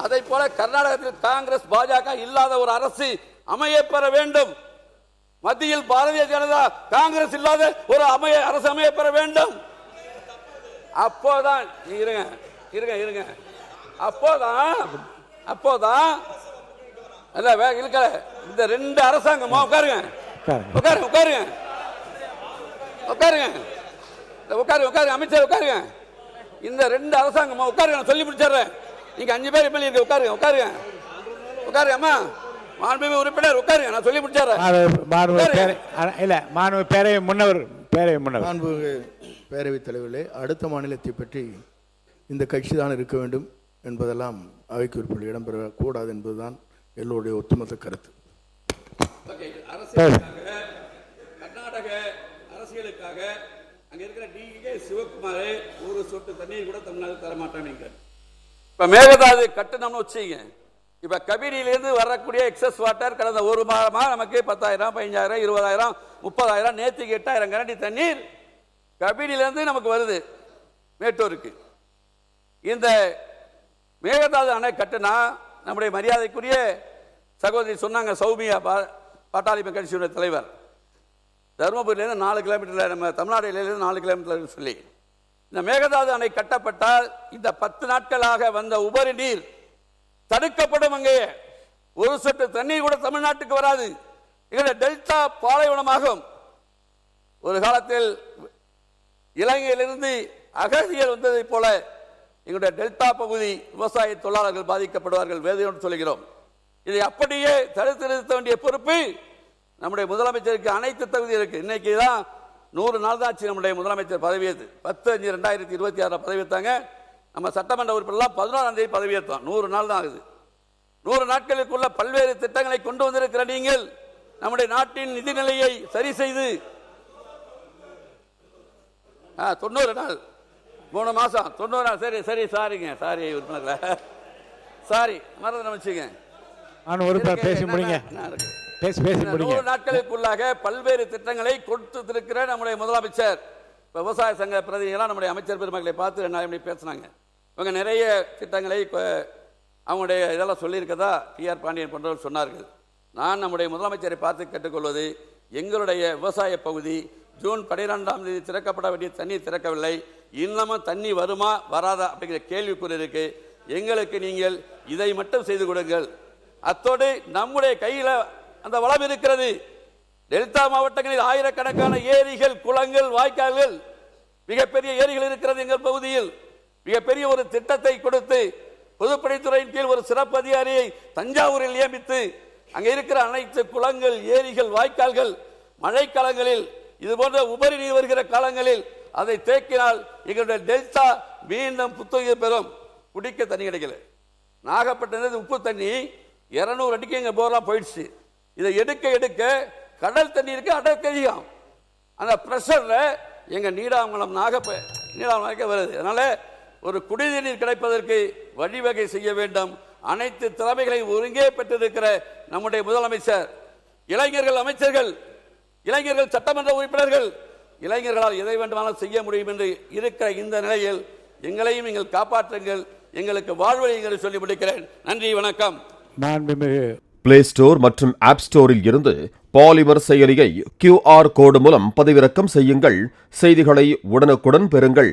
அதை போல கர்நாடகத்தில் காங்கிரஸ் பாஜக இல்லாத ஒரு அரசு அமையப்பெற வேண்டும். மத்தியில் பாரதிய ஜனதா காங்கிரஸ் இல்லாத ஒரு அரசு அமையப்பெற வேண்டும். அப்போதான் இருங்க அப்போதான் இந்த ரெண்டு அரசாங்கமா உட்காருங்க அமைச்சர் உட்காருங்க. இந்த ரெண்டு அரசாங்கமா உட்காருங்க, சொல்லி முடிச்சிடுறேன். நீங்க 5 பேர் எம்எல்ஏ உட்காருங்க அம்மா, மாண்புமிகு உறுப்பினர் உட்காருங்க, நான் சொல்லி முடிச்சிடுறேன். பேரவைத் தலைவர்களே, அடுத்த மாநிலத்தை பற்றி இந்த கட்சி தான் இருக்க வேண்டும் என்பதெல்லாம் அவைக்கு உறுப்பினர் இடம்பெறக்கூடாது என்பதுதான் எல்லோருடைய ஒட்டுமொத்த கருத்து. கர்நாடக அரசியலுக்காக அங்க இருக்கிற டிகே சிவகுமார் ஒரு சொட்டு தண்ணீர் கூட தமிழ்நாடு தரமாட்டாங்க. இப்ப மேகதாது கட்டணம்னு வச்சுங்க, இப்ப கபினிலிருந்து வரக்கூடிய எக்ஸஸ் வாட்டர் கடந்த ஒரு மாதமா நமக்கு 10,000, 15,000, 20,000, 30,000, நேற்றுக்கு 8,000 கனடி தண்ணீர் கபினிலிருந்து நமக்கு வருது மேட்டூருக்கு. இந்த மேகதாது அணை கட்டினா நம்முடைய மரியாதைக்குரிய சகோதரி சொன்னாங்க, சௌமியா பாட்டாளி கட்சியுடைய தலைவர், தருமபுரியிலேருந்து 4 கிலோமீட்டர், நம்ம தமிழ்நாடுலேருந்து 4 கிலோமீட்டர் சொல்லி இந்த மேகதாது அணை கட்டப்பட்டால் இந்த 10 நாட்களாக வந்த உபரி நீர் தடுக்கப்படும். அங்கே ஒரு சொட்டு தண்ணீர் கூட தமிழ்நாட்டுக்கு வராது. எங்களுடைய டெல்டா பாலைவனமாகும். ஒரு காலத்தில் இலங்கையிலிருந்து அகதிகள் வந்ததை போல எங்களுடைய டெல்டா பகுதி விவசாய தொழிலாளர்கள் பாதிக்கப்படுவார்கள், வேதனையோடு சொல்கிறோம். இதை அப்படியே தடுத்து நிறுத்த வேண்டிய பொறுப்பு நம்முடைய முதலமைச்சருக்கு அனைத்து தகுதி இருக்கு. இன்னைக்கு தான் 100 நாள் தான் நம்முடைய முதலமைச்சர் பதவியேற்று 10/5/2026 பதவியேற்றாங்க. நம்ம சட்டமன்ற உறுப்பினர்லாம் 11ஆம் தேதி பதவியேற்றோம். 100 நாள் தான் ஆகுது. 100 நாட்களுக்குள்ள பல்வேறு திட்டங்களை கொண்டு வந்திருக்கிற நீங்கள் நம்முடைய நாட்டின் நிதிநிலையை சரி செய்து 90 நாள் 3 மாசம் 90 நாள் சரி சாரி உறுப்பினர்கள சாரி மறந்து வச்சுங்க. 100 நாட்களுக்குள்ளாக பல்வேறு திட்டங்களை கொடுத்திருக்கிற நம்முடைய முதலமைச்சர். விவசாய சங்க பிரதிநிதிகளாக நம்முடைய அமைச்சர் பெருமக்களை பார்த்து 2 நாள் பேசினாங்க. இவங்க நிறைய திட்டங்களை அவங்களுடைய இதெல்லாம் சொல்லியிருக்கதா டிஆர் பாண்டியன் போன்றவர் சொன்னார்கள். நான் நம்முடைய முதலமைச்சரை பார்த்து கேட்டுக்கொள்வது, எங்களுடைய விவசாய பகுதி ஜூன் 12ஆம் தேதி திறக்கப்பட வேண்டிய தண்ணீர் திறக்கவில்லை. இன்னமும் தண்ணி வருமா வராதா அப்படிங்கிற கேள்விக்குறி இருக்கு. எங்களுக்கு நீங்கள் இதை மட்டும் செய்து கொடுங்கள். அத்தோடு நம்முடைய கையில் அந்த வளம் இருக்கிறது. டெல்டா மாவட்டங்களில் ஆயிரக்கணக்கான ஏரிகள், குளங்கள், வாய்க்கால்கள், மிகப்பெரிய ஏரிகள் இருக்கிறது. எங்கள் பகுதியில் மிகப்பெரிய ஒரு திட்டத்தை கொடுத்து பொதுப்பணித்துறையின் கீழ் ஒரு சிறப்பு அதிகாரியை தஞ்சாவூரில் நியமித்து அங்கே இருக்கிற அனைத்து குளங்கள், ஏரிகள், வாய்க்கால்கள் மழைக்காலங்களில் இது போன்ற உபரி நீர் வருகிற காலங்களில் அதை தேக்கினால் எங்களுடைய டெல்டா மீண்டும் புத்துயிர் பெறும். குடிக்க தண்ணி கிடைக்கல. நாகப்பட்டினம் உப்பு தண்ணி 200 அடிக்கு எங்க போரெல்லாம் போயிடுச்சு. இதை எடுக்க கடல் தண்ணி இருக்கு, அடக்க அதிகம். அந்த பிரஷர்ல எங்க நீடாமங்கலம் நீடாமங்கலம் வருது. அதனால ஒரு குடிநீர் கிடைப்பதற்கு வழிவகை செய்ய வேண்டும். அனைத்து திறமைகளையும் ஒருங்கே பெற்றிருக்கிற நம்முடைய முதலமைச்சர், இளைஞர்கள் அமைச்சர்கள், இளைஞர்கள் சட்டமன்ற உறுப்பினர்கள், இளைஞர்களால் எதை வேண்டுமானாலும் செய்ய முடியும் என்று இருக்கிற இந்த நிலையில் எங்களையும் நீங்கள் காப்பாற்றுங்கள், எங்களுக்கு வாழ்வழிகளை சொல்லி முடிக்கிறேன். நன்றி, வணக்கம். பிளே ஸ்டோர் மற்றும் ஆப் ஸ்டோரில் இருந்து பாலிமர் செயலியை QR கோடு மூலம் பதிவிறக்கம் செய்யுங்கள். செய்திகளை உடனுக்குடன் பெறுங்கள்.